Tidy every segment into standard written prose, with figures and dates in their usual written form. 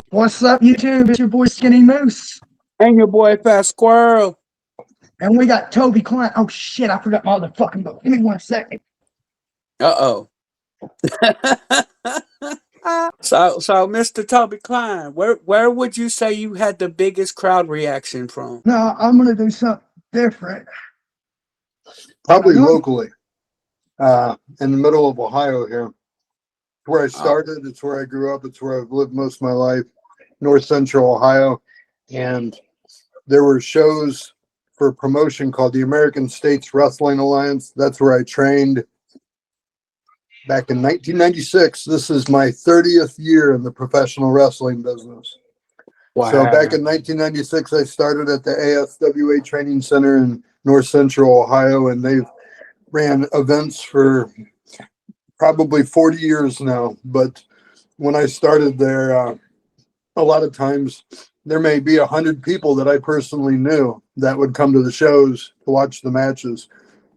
What's up, YouTube? It's your boy Skinny Moose. And your boy Fast Squirrel. And we got Toby Klein. Oh shit, I forgot my motherfucking book. Give me 1 second. Uh-oh. So Mr. Toby Klein, where would you say you had the biggest crowd reaction from? No, I'm gonna do something different. Probably locally. In the middle of Ohio here. It's where I started, it's where I grew up, it's where I've lived most of my life. North Central Ohio. And there were shows for a promotion called the American States Wrestling Alliance. That's where I trained back in 1996. This is my 30th year in the professional wrestling business. Wow. So back in 1996, I started at the ASWA Training Center in North Central Ohio, and they've ran events for probably 40 years now. But when I started there, a lot of times there may be 100 people that I personally knew that would come to the shows to watch the matches.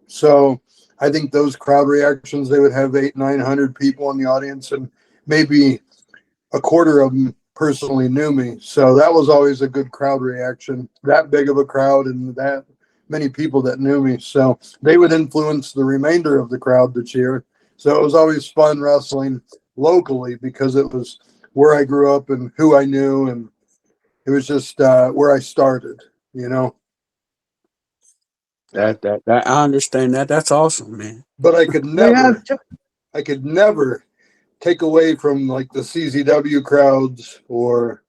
So I think those crowd reactions, they would have 800-900 people in the audience, and maybe a quarter of them personally knew me. So that was always a good crowd reaction, that big of a crowd and that many people that knew me. So they would influence the remainder of the crowd to cheer. So it was always fun wrestling locally because it was where I grew up and who I knew, and it was just where I started, you know. That I understand that. That's awesome, man. But I could never take away from like the CZW crowds or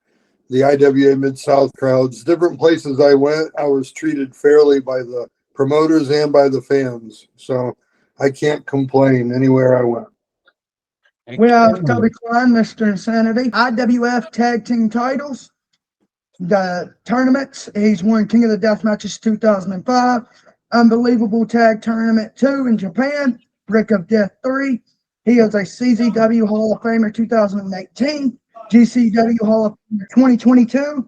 the IWA Mid-South crowds. Different places I went, I was treated fairly by the promoters and by the fans. So I can't complain anywhere I went. We have Toby Klein, Mr. Insanity, IWF Tag Team titles, the tournaments. He's won King of the Deathmatches 2005, Unbelievable Tag Tournament 2 in Japan, Brick of Death 3. He is a CZW Hall of Famer 2018, GCW Hall of Famer 2022.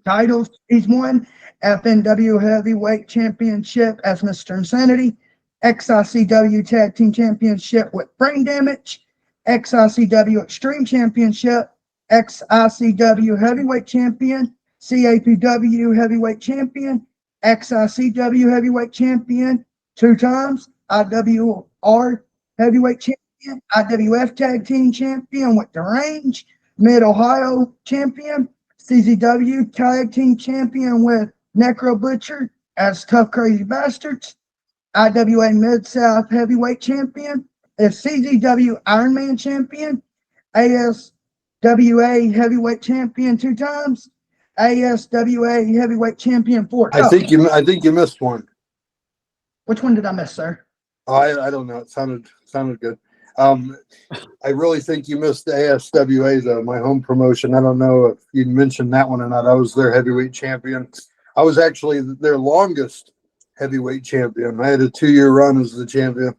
Titles he's won: FNW Heavyweight Championship as Mr. Insanity, XICW Tag Team Championship with Brain Damage, XICW Extreme Championship, XICW Heavyweight Champion, CAPW Heavyweight Champion, XICW Heavyweight Champion 2 times, IWR Heavyweight Champion, IWF Tag Team Champion with the Range, Mid-Ohio Champion, CZW Tag Team Champion with Necro Butcher as Tough Crazy Bastards, IWA Mid-South Heavyweight Champion, is CZW Ironman Champion, ASWA Heavyweight Champion 2 times, ASWA Heavyweight Champion 4 times. I think you missed one. Which one did I miss, sir? Oh, I don't know. It sounded good. I really think you missed the ASWA though, my home promotion. I don't know if you mentioned that one or not. I was their heavyweight champion. I was actually their longest heavyweight champion. I had a 2-year run as the champion.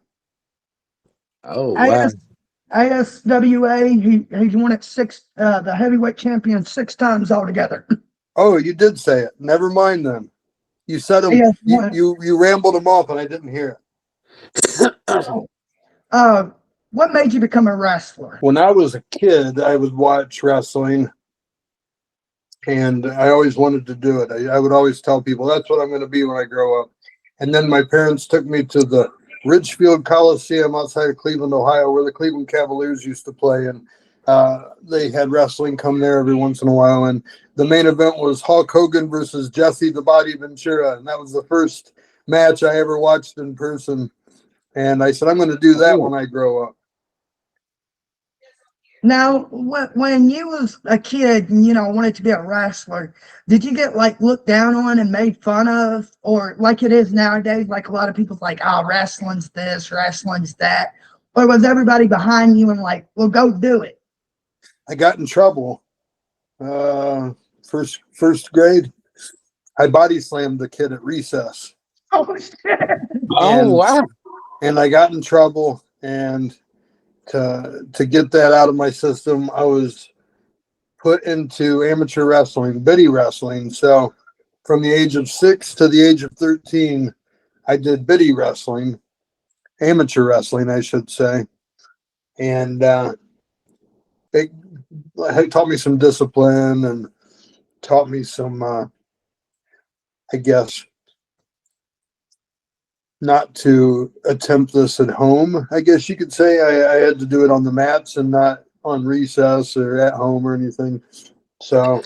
Oh wow. ASWA, he's won it the heavyweight champion 6 times altogether. Oh, you did say it. Never mind then. You said them. You rambled them off, and I didn't hear it. What made you become a wrestler? When I was a kid, I would watch wrestling, and I always wanted to do it. I would always tell people that's what I'm going to be when I grow up. And then my parents took me to the Ridgefield Coliseum outside of Cleveland, Ohio, where the Cleveland Cavaliers used to play, and they had wrestling come there every once in a while. And the main event was Hulk Hogan versus Jesse the Body Ventura, and that was the first match I ever watched in person. And I said, I'm going to do that when I grow up. Now, when you was a kid and, wanted to be a wrestler, did you get, looked down on and made fun of? Or like it is nowadays, like a lot of people's like, oh, wrestling's this, wrestling's that. Or was everybody behind you and like, well, go do it? I got in trouble. First grade, I body slammed the kid at recess. Oh, shit. Oh, wow. And I got in trouble, and to get that out of my system, I was put into amateur wrestling, biddy wrestling. So from the age of 6 to the age of 13, I did biddy wrestling, amateur wrestling, I should say. And it taught me some discipline and taught me some, I guess, not to attempt this at home. I guess you could say I had to do it on the mats and not on recess or at home or anything. So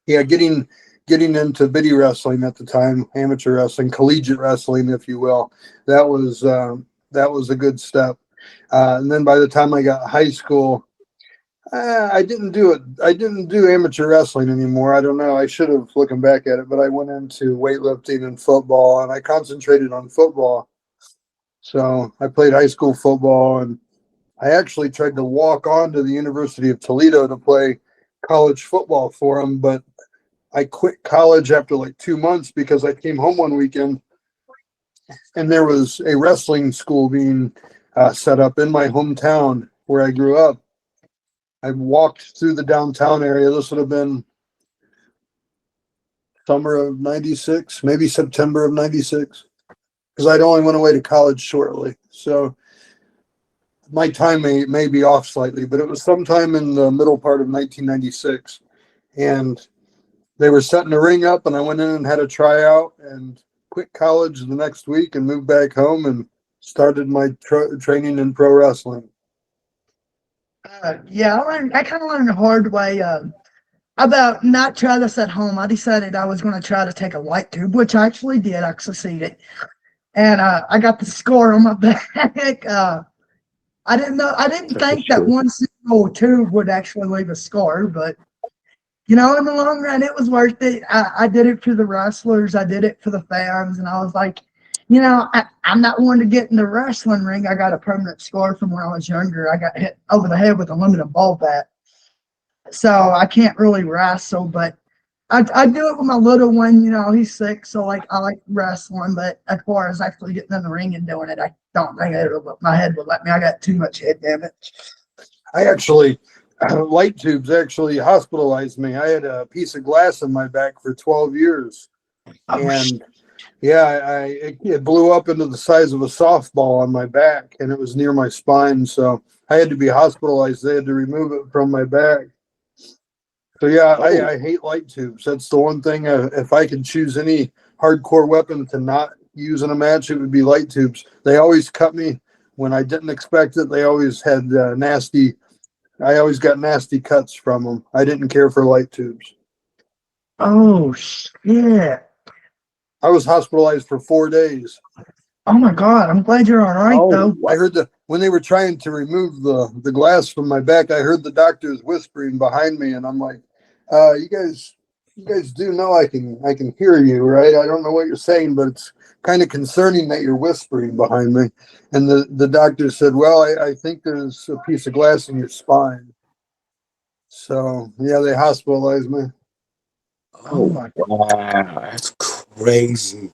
yeah, getting into biddy wrestling at the time, amateur wrestling, collegiate wrestling, if you will, that was a good step. And then by the time I got high school, I didn't do it. I didn't do amateur wrestling anymore. I don't know. I should have looking back at it, but I went into weightlifting and football, and I concentrated on football. So I played high school football, and I actually tried to walk on to the University of Toledo to play college football for them, but I quit college after like 2 months because I came home one weekend and there was a wrestling school being set up in my hometown where I grew up. I walked through the downtown area. This would have been summer of 96, maybe September of 96, because I'd only went away to college shortly. So my time may be off slightly, but it was sometime in the middle part of 1996. And they were setting a ring up, and I went in and had a tryout and quit college the next week and moved back home and started my training in pro wrestling. Yeah, I kind of learned the hard way about not try this at home. I decided I was going to try to take a light tube, which I actually did. I succeeded. And I got the score on my back. I didn't think that one single tube would actually leave a scar, but in the long run, it was worth it. I did it for the wrestlers. I did it for the fans. And I was like, I'm not one to get in the wrestling ring. I got a permanent scar from when I was younger. I got hit over the head with a limited ball bat. So I can't really wrestle, but I do it with my little one. He's 6, so I like wrestling. But as far as actually getting in the ring and doing it, I don't think my head would let me. I got too much head damage. I actually, light tubes actually hospitalized me. I had a piece of glass in my back for 12 years. And yeah, it blew up into the size of a softball on my back, and it was near my spine. So I had to be hospitalized. They had to remove it from my back. So yeah, I hate light tubes. That's the one thing. If I could choose any hardcore weapon to not use in a match, it would be light tubes. They always cut me when I didn't expect it. They always had nasty. I always got nasty cuts from them. I didn't care for light tubes. Oh shit! I was hospitalized for 4 days. Oh my God! I'm glad you're all right though. I heard when they were trying to remove the glass from my back, I heard the doctors whispering behind me, and I'm like, you guys do know I can hear you, right? I don't know what you're saying, but it's kind of concerning that you're whispering behind me." And the doctor said, "Well, I think there's a piece of glass in your spine." So yeah, they hospitalized me. Oh my God, that's crazy.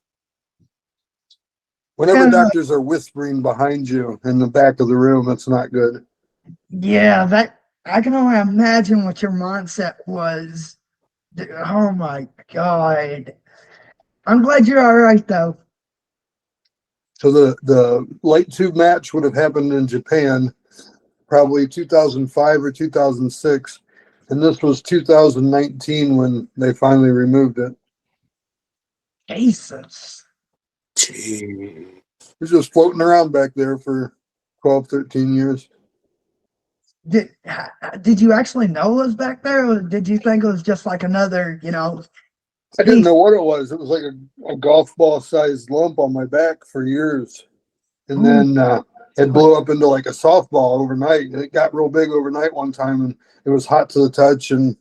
Whenever doctors are whispering behind you in the back of the room, that's not good. Yeah, that I can only imagine what your mindset was. Oh my God! I'm glad you're all right though. So the light tube match would have happened in Japan, probably 2005 or 2006, and this was 2019 when they finally removed it. Jesus. Gee. It was just floating around back there for 12, 13 years. Did you actually know it was back there, or did you think it was just like another, I didn't know what it was. It was like a golf ball sized lump on my back for years. And then it blew up into like a softball overnight. It got real big overnight one time, and it was hot to the touch, and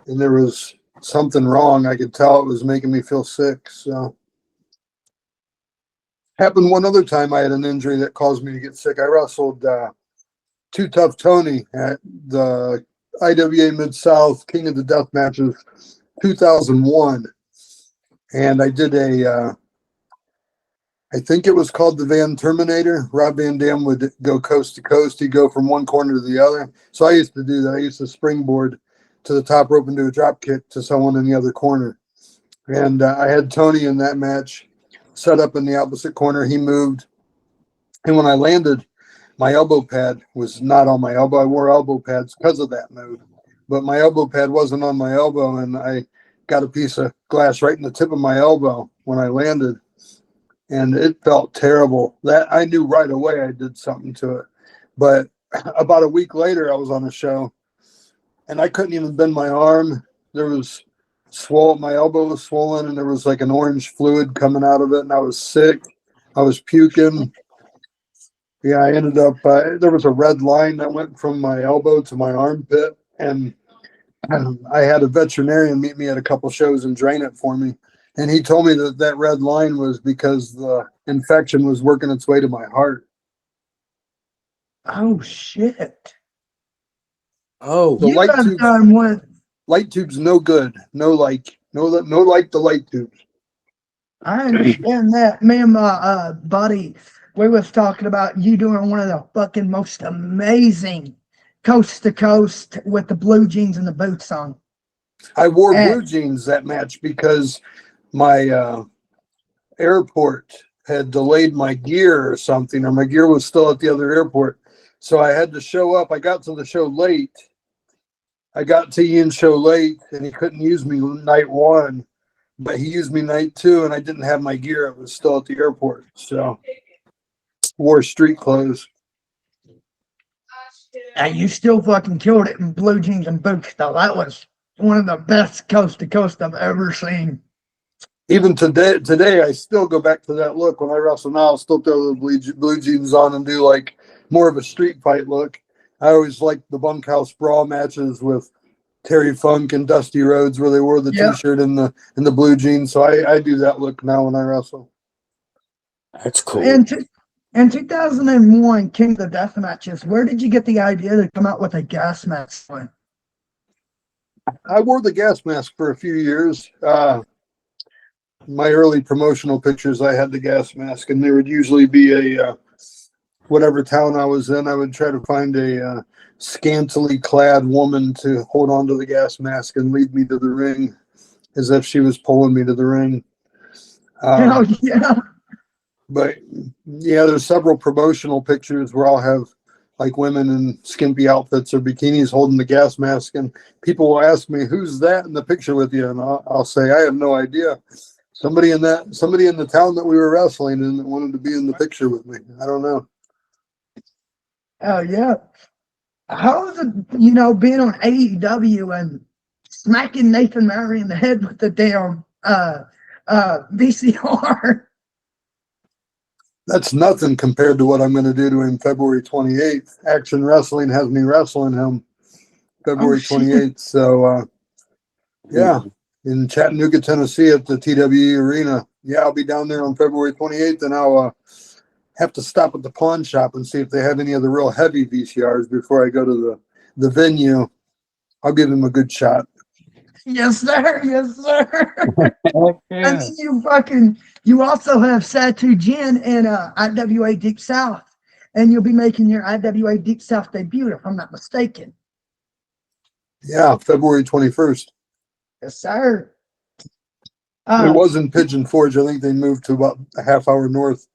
there was something wrong. I could tell it was making me feel sick. So happened one other time. I had an injury that caused me to get sick. I wrestled Too Tough Tony at the IWA Mid-South King of the Death Matches 2001. And I did I think it was called the Van Terminator. Rob Van Dam would go coast to coast. He'd go from one corner to the other. So I used to do that. I used to springboard to the top rope and do a drop kick to someone in the other corner. And I had Tony in that match set up in the opposite corner. He moved. And when I landed, my elbow pad was not on my elbow. I wore elbow pads because of that move, but my elbow pad wasn't on my elbow, and I got a piece of glass right in the tip of my elbow when I landed, and it felt terrible. That I knew right away I did something to it. But about a week later, I was on a show, and I couldn't even bend my arm. There was my elbow was swollen, and there was like an orange fluid coming out of it, and I was sick. I was puking. Yeah, I ended up, there was a red line that went from my elbow to my armpit, and I had a veterinarian meet me at a couple shows and drain it for me. And he told me that that red line was because the infection was working its way to my heart. Oh shit! Oh, The You light have tubes, done what? light tubes, no good. No like, no like the light tubes. I understand that. Me and my buddy, we was talking about you doing one of the fucking most amazing coast to coast with the blue jeans and the boots on. I wore And blue jeans that match because my airport had delayed my gear or something, or my gear was still at the other airport. So I had to show up. I got to the show late. I got to Ian's show late, and he couldn't use me night one, but he used me night two, and I didn't have my gear. It was still at the airport. So wore street clothes. you still fucking killed it in blue jeans and boots, though. That was one of the best coast to coast I've ever seen. Even today, I still go back to that look. When I wrestle now, I'll still throw the blue jeans on and do like more of a street fight look. I always liked the bunkhouse brawl matches with Terry Funk and Dusty Rhodes, where they wore the Yep. t-shirt and the blue jeans. So I do that look now when I wrestle. that's cool. In 2001, King of the Death Matches, where did you get the idea to come out with a gas mask one? I wore the gas mask for a few years. My early promotional pictures, I had the gas mask, and there would usually be a whatever town I was in, I would try to find a scantily clad woman to hold on to the gas mask and lead me to the ring as if she was pulling me to the ring. Oh, yeah. But yeah, there's several promotional pictures where I'll have like women in skimpy outfits or bikinis holding the gas mask, and people will ask me, "Who's that in the picture with you?" And I'll say, "I have no idea. Somebody in the town that we were wrestling in that wanted to be in the picture with me. I don't know." Oh, yeah. How is it, being on AEW and smacking Nathan Murray in the head with the damn VCR? That's nothing compared to what I'm going to do to him February 28th. Action Wrestling has me wrestling him February 28th. So, yeah, in Chattanooga, Tennessee at the TWE Arena. Yeah, I'll be down there on February 28th, and I'll have to stop at the pawn shop and see if they have any of the real heavy VCRs before I go to the venue. I'll give him a good shot. Yes, sir. Yes, sir. And Yeah. then you also have Satu Jin in IWA Deep South, and you'll be making your IWA Deep South debut, if I'm not mistaken. Yeah, February 21st. Yes, sir. It was in Pigeon Forge. I think they moved to about a half hour north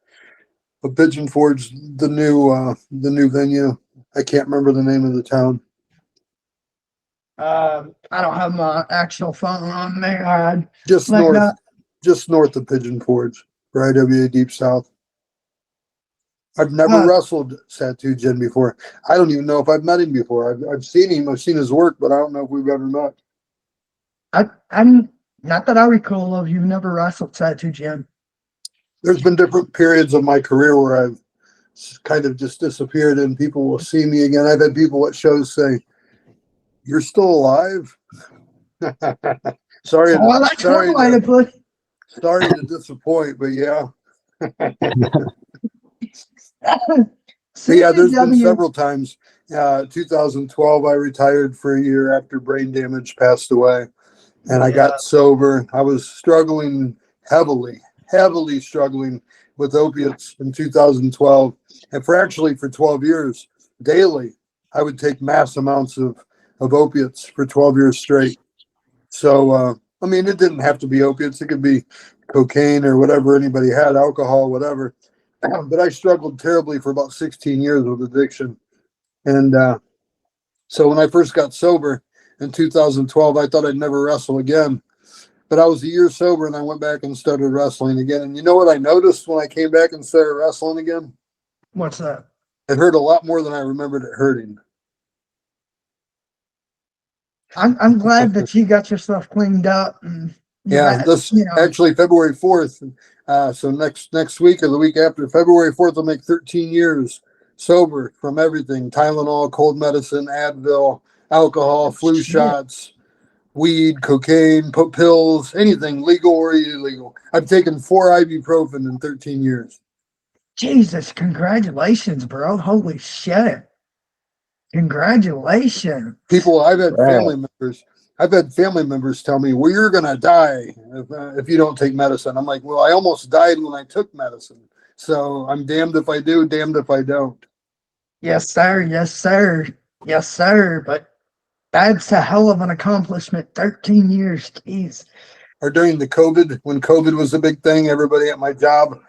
of Pigeon Forge, the new venue. I can't remember the name of the town. I don't have my actual phone on there. Just Like north, that. just north of Pigeon Forge, for IWA Deep South. I've never wrestled Satu Jin before. I don't even know if I've met him before. I've seen him. I've seen his work, but I don't know if we've ever met. I'm not that I recall of. You've never wrestled Satu Jin. There's been different periods of my career where I've kind of just disappeared, and people will see me again. I've had people at shows say, "You're still alive." sorry, Well, that's one way to put it. sorry to disappoint, but yeah. Yeah, there's been several times. 2012, I retired for a year after brain damage passed away, and I got sober. I was struggling heavily struggling with opiates in 2012, and for 12 years daily, I would take mass amounts of opiates for 12 years straight. So, I mean, it didn't have to be opiates. It could be cocaine or whatever anybody had, alcohol, whatever. but I struggled terribly for about 16 years with addiction. And so when I first got sober in 2012, I thought I'd never wrestle again. But I was a year sober and I went back and started wrestling again. And you know what I noticed when I came back and started wrestling again? What's that? It hurt a lot more than I remembered it hurting. I'm glad that you got yourself cleaned up and Yeah, this actually February 4th. So next week or the week after, February 4th, I'll make 13 years sober from everything: Tylenol, cold medicine, Advil, alcohol, flu shots, weed, cocaine, pills, anything legal or illegal. I've taken 4 ibuprofen in 13 years. Jesus, congratulations, bro. Holy shit. Congratulations. People, I've had family members tell me, well, you're going to die if you don't take medicine. I'm like, well, I almost died when I took medicine. So I'm damned if I do, damned if I don't. Yes, sir. Yes, sir. Yes, sir. But that's a hell of an accomplishment. 13 years. Jeez. Or during the COVID, when COVID was a big thing, everybody at my job,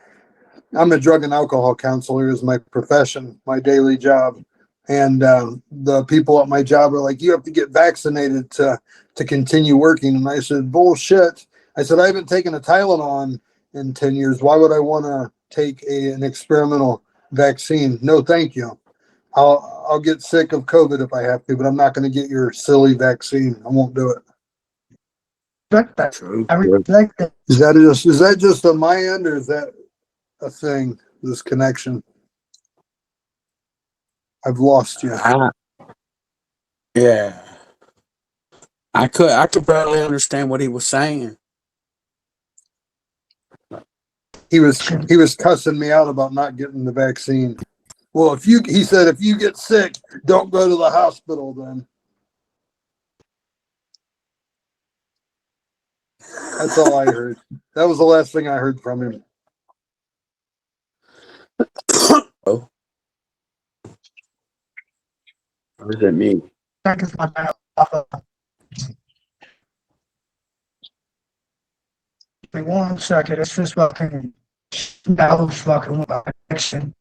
I'm a drug and alcohol counselor is my profession, my daily job. And the people at my job are like, you have to get vaccinated to continue working. And I said, bullshit. I said, I haven't taken a Tylenol in 10 years. Why would I want to take an experimental vaccine? No, thank you. I'll get sick of COVID if I have to, but I'm not going to get your silly vaccine. I won't do it. Respect that. True. I respect that. Is that just on my end, or is that a thing? This connection? I've lost you. Yeah. I could barely understand what he was saying. He was cussing me out about not getting the vaccine. Well, he said, if you get sick, don't go to the hospital then. That's all I heard. That was the last thing I heard from him. Oh. Or is it me? One second. It's just fucking. That was fucking action.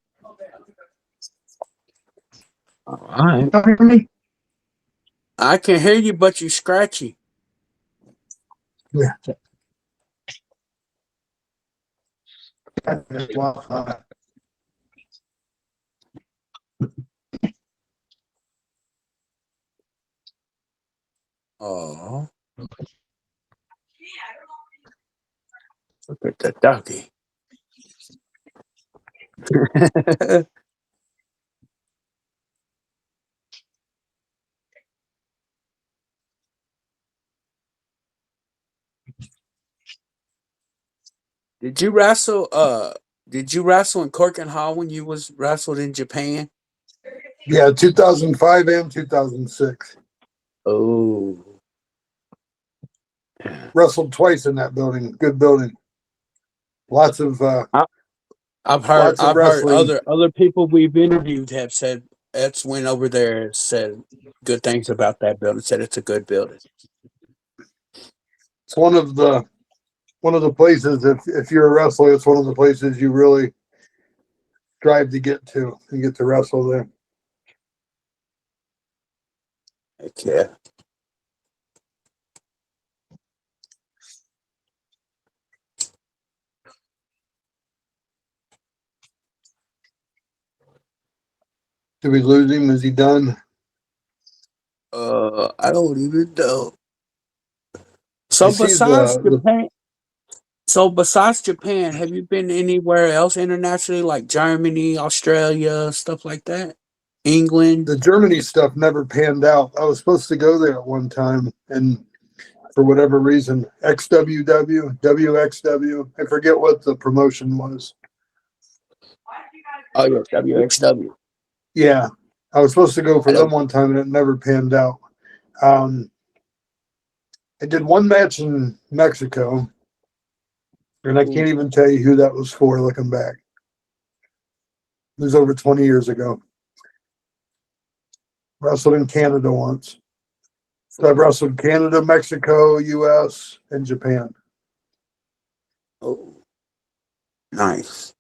All right. Can you hear me? I can hear you, but you scratchy. Yeah. Oh. Look at the doggy. Did you wrestle in Cork and Hall when you was wrestled in Japan? Yeah, 2005 and 2006. Oh. Wrestled twice in that building. Good building. Lots of I've heard wrestling. other people we've interviewed have said that's went over there said good things about that building, said it's a good building. It's one of the places, if you're a wrestler, it's one of the places you really strive to get to and get to wrestle there. Heck yeah. Did we lose him? Is he done? I don't even know. I So see besides Japan, have you been anywhere else internationally, like Germany, Australia, stuff like that? England? the Germany stuff never panned out. I was supposed to go there at one time, and for whatever reason, XWW, WXW, I forget what the promotion was. Oh yes, WXW. Yeah, I was supposed to go for I them don't. one time, and it never panned out. I did one match in Mexico, and I can't even tell you who that was for looking back. It was over 20 years ago. Wrestled in Canada once. So I've wrestled Canada, Mexico, US, and Japan. Oh, nice.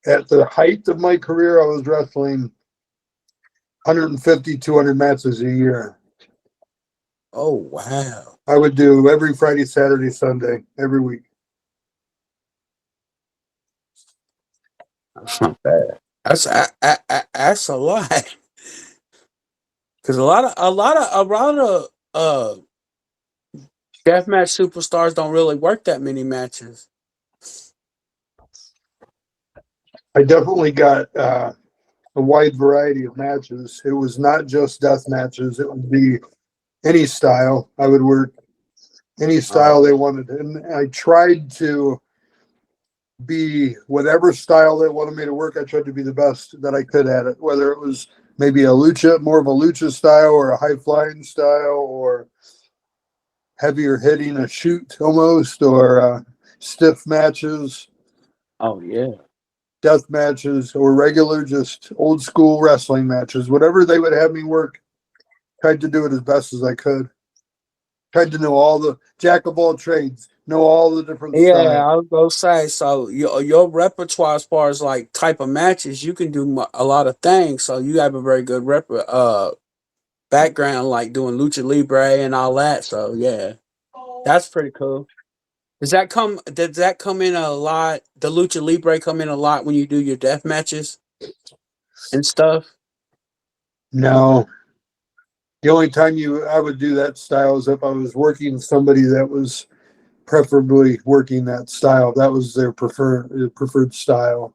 at the height of my career, I was wrestling 150, 200 matches a year. Oh wow. I would do every Friday, Saturday, Sunday, every week. That's not bad. That's a lot. Because a lot of deathmatch superstars don't really work that many matches. I definitely got a wide variety of matches. It was not just death matches. It would be any style. I would work any style they wanted. And I tried to be whatever style they wanted me to work. I tried to be the best that I could at it, whether it was maybe more of a lucha style or a high flying style or heavier hitting, a shoot almost, or stiff matches, Oh yeah. death matches, or regular, just old school wrestling matches. Whatever they would have me work, tried to do it as best as I could. Tried to know all the jack of all trades, know all the different Yeah, styles. I was gonna say. So your repertoire as far as like type of matches, you can do a lot of things. So you have a very good background, like doing lucha libre and all that. So yeah, that's pretty cool. Does that come in a lot? The lucha libre come in a lot when you do your death matches and stuff. No, the only time I would do that style is if I was working somebody that was preferably working that style. That was their preferred style.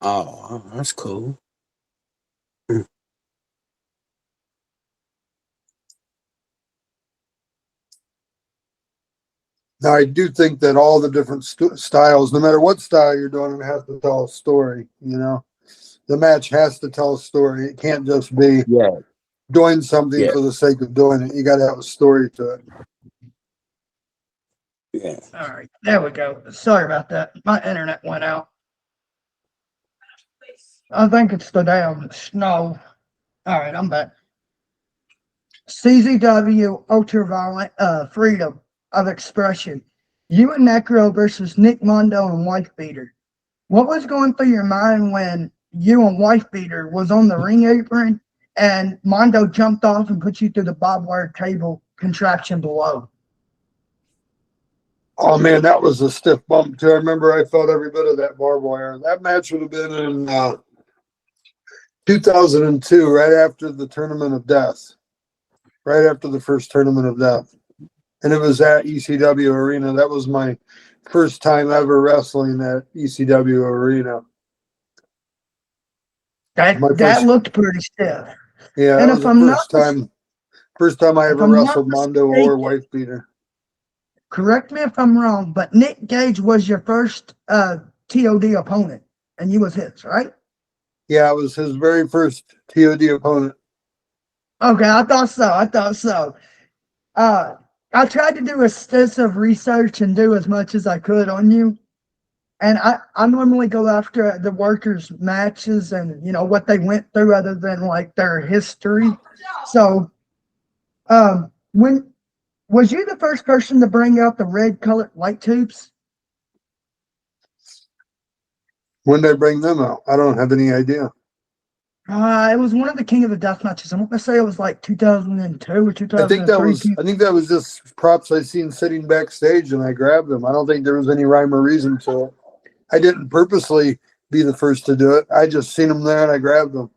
Oh, that's cool. Now, I do think that all the different styles, no matter what style you're doing, it has to tell a story. You know, the match has to tell a story. It can't just be Yeah, doing something yeah, for the sake of doing it. You got to have a story to it. yeah. All right, there we go. Sorry about that. My internet went out. I think it's the damn snow. All right, I'm back. CZW ultraviolet freedom of expression. You and Necro versus Nick Mondo and Wifebeater. What was going through your mind when you and Wifebeater was on the ring apron and Mondo jumped off and put you through the barbwire cable contraption below? Oh man, that was a stiff bump too. I remember I felt every bit of that barbed wire. That match would have been in 2002, right after the Tournament of Death, right after the first Tournament of Death, and it was at ECW Arena. That was my first time ever wrestling at ECW Arena. That My that first, looked pretty stiff. yeah, that And was if the I'm not first time I if ever I'm not wrestled Mondo or mistaken, Wife Beater. correct me if I'm wrong, but Nick Gage was your first TOD opponent, and you was his, right? Yeah, it was his very first TOD opponent. Okay, I thought so. I thought so. Uh, I tried to do extensive research and do as much as I could on you. And I normally go after the workers' matches and what they went through other than like their history. So when was you the first person to bring out the red colored light tubes? When did I bring them out? I don't have any idea. It was one of the King of the Death matches. I'm gonna say it was like 2002 or I think 2003. I think that was just props I seen sitting backstage and I grabbed them. I don't think there was any rhyme or reason to it. I didn't purposely be the first to do it. I just seen them there and I grabbed them.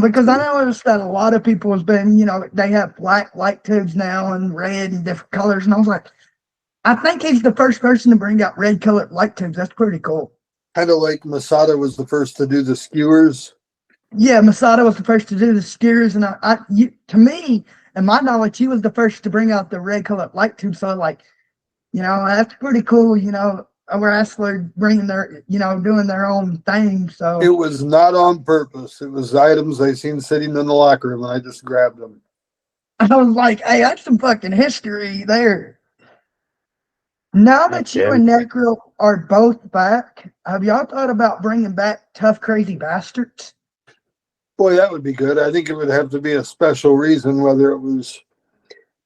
Because I noticed that a lot of people has been, they have black light tubes now and red and different colors, and I was like, I think he's the first person to bring out red colored light tubes. That's pretty cool. Kind of like Masada was the first to do the skewers. Yeah, Masada was the first to do the skewers, and to me, and my knowledge, he was the first to bring out the red colored light tube. So, like, that's pretty cool. A wrestler bringing doing their own thing. So It was not on purpose. It was items I seen sitting in the locker room and I just grabbed them. I was like, hey, that's some fucking history there. Now that you Yeah. and Necro are both back, have y'all thought about bringing back Tough Crazy Bastards? Boy, that would be good. I think it would have to be a special reason, whether it was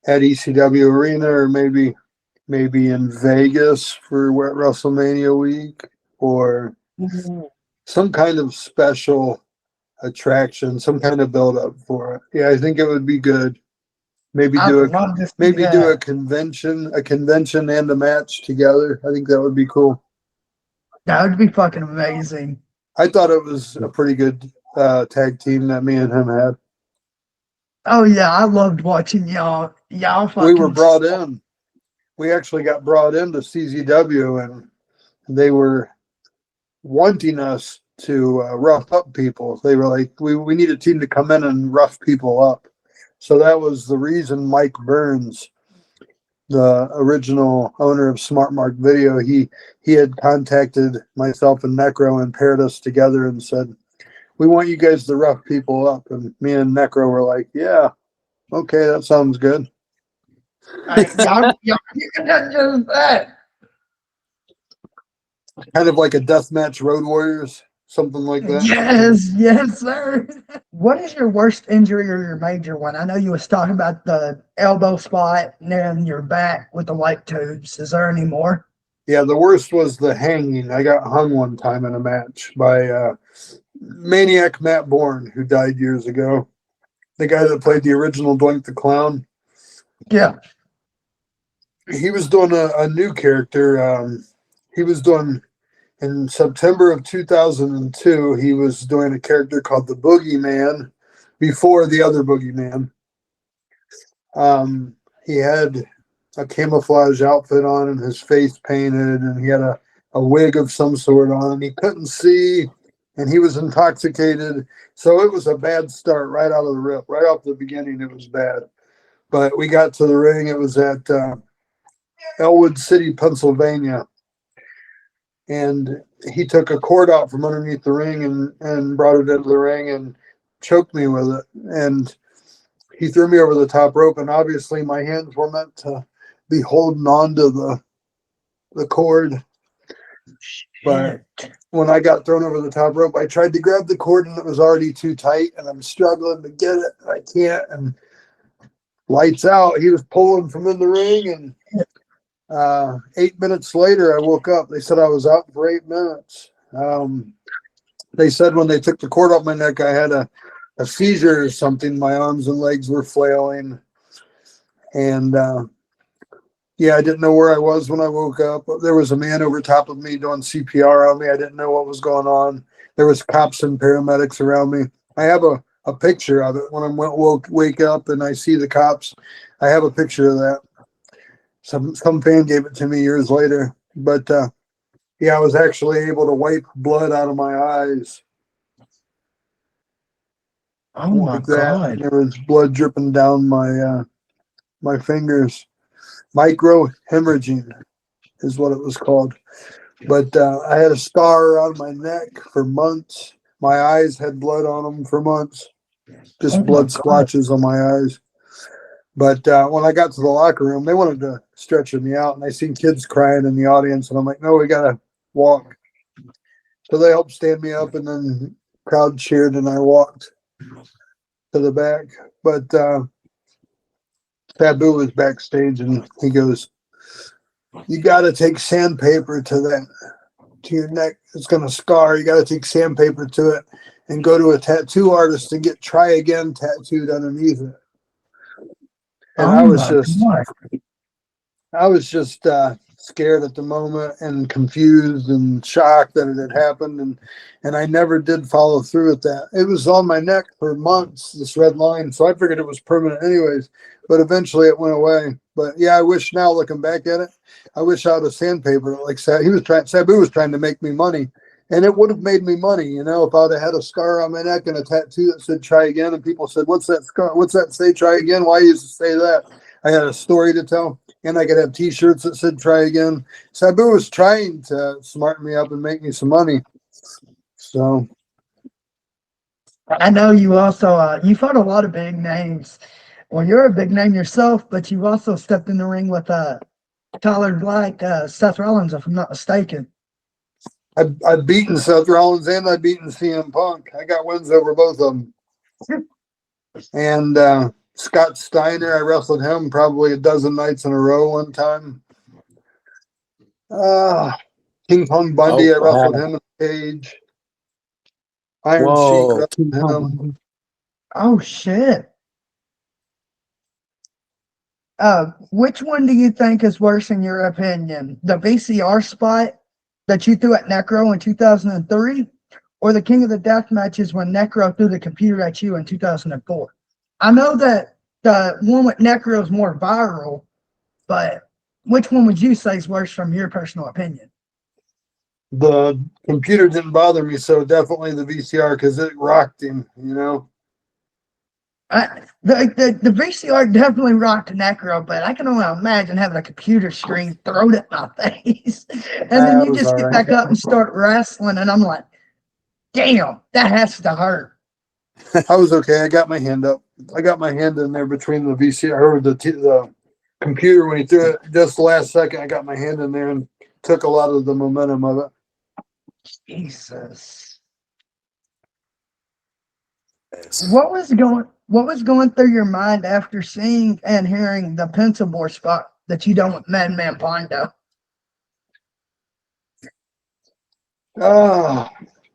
at ECW Arena or maybe in Vegas for WrestleMania week, or some kind of special attraction, some kind of build up for it. Yeah, I think it would be good. Maybe I do would a love to see maybe do that. a convention and a match together. I think that would be cool. That would be fucking amazing. I thought it was a pretty good tag team that me and him had. Oh yeah, I loved watching y'all. Y'all We were fucking. brought in. We actually got brought into CZW, and they were wanting us to rough up people. They were like, we need a team to come in and rough people up. So that was the reason Mike Burns, the original owner of Smart Mark Video, he had contacted myself and Necro and paired us together and said, we want you guys to rough people up. And me and Necro were like, yeah, okay, that sounds good. Y'all, you can just that. Kind of like a deathmatch Road Warriors, something like that. Yes, yes, sir. What is your worst injury or your major one? I know you was talking about the elbow spot and then your back with the light tubes. Is there any more? Yeah, the worst was the hanging. I got hung one time in a match by Maniac Matt Bourne, who died years ago. The guy that played the original Doink the Clown. Yeah. He was doing a new character. He was doing, in September of 2002, he was doing a character called the Boogeyman before the other Boogeyman. He had a camouflage outfit on and his face painted, and he had a wig of some sort on, and he couldn't see, and he was intoxicated. So it was a bad start right out of the rip. Right off the beginning, it was bad. But we got to the ring. It was at Elwood City, Pennsylvania. And he took a cord out from underneath the ring and brought it into the ring and choked me with it. And he threw me over the top rope. And obviously my hands were meant to be holding on to the cord. But when I got thrown over the top rope, I tried to grab the cord and it was already too tight. And I'm struggling to get it. I can't. And lights out. He was pulling from in the ring, and 8 minutes later, I woke up. They said I was out for 8 minutes. They said when they took the cord off my neck, I had a seizure or something. My arms and legs were flailing, and yeah, I didn't know where I was when I woke up. There was a man over top of me doing CPR on me. I didn't know what was going on. There was cops and paramedics around me. I have a picture of it when I wake up and I see the cops. I have a picture of that. Some fan gave it to me years later. But yeah, I was actually able to wipe blood out of my eyes. Oh my God. There was blood dripping down my fingers. Micro hemorrhaging is what it was called. But I had a scar around my neck for months. My eyes had blood on them for months. Just blood splotches on my eyes. But when I got to the locker room, they wanted to stretch me out, and I seen kids crying in the audience, and I'm like, no, we got to walk. So they helped stand me up, and then the crowd cheered, and I walked to the back. But Taboo was backstage, and he goes, you got to take sandpaper to your neck. It's going to scar. You got to take sandpaper to it and go to a tattoo artist and get Try Again tattooed underneath it. And I was just scared at the moment and confused and shocked that it had happened. And I never did follow through with that. It was on my neck for months, this red line. So I figured it was permanent anyways, but eventually it went away. But yeah, I wish now looking back at it, I wish I would have sandpapered it like Sabu was trying to make me money. And it would have made me money, you know, if I would have had a scar on my neck and a tattoo that said Try Again, and people said, what's that scar? What's that say, Try Again? Why you used to say that? I had a story to tell, and I could have t-shirts that said Try Again. Sabu was trying to smarten me up and make me some money. So I know you also you fought a lot of big names. Well, you're a big name yourself, but you've also stepped in the ring with Tyler Black, Seth Rollins, if I'm not mistaken. I've beaten Seth Rollins and I've beaten CM Punk. I got wins over both of them. And Scott Steiner, I wrestled him probably a dozen nights in a row one time. King Kong Bundy, I wrestled him cage, iron sheet Whoa. grabbing him. Oh shit. Which one do you think is worse in your opinion? The VCR spot that you threw at Necro in 2003, or the King of the Death matches when Necro threw the computer at you in 2004? I know that the one with Necro is more viral, but which one would you say is worse from your personal opinion? The computer didn't bother me, so definitely the VCR because it rocked him, you know. The VCR definitely rocked Necro, but I can only imagine having a computer screen thrown at my face. And then That you was just all get right. back up and start wrestling, and I'm like, damn, that has to hurt. I was okay. I got my hand up. I got my hand in there between the VCR or the computer when he threw it. Just the last second, I got my hand in there and took a lot of the momentum of it. Jesus. What was going through your mind after seeing and hearing the pencil board spot that you done with Madman Pondo? Ah,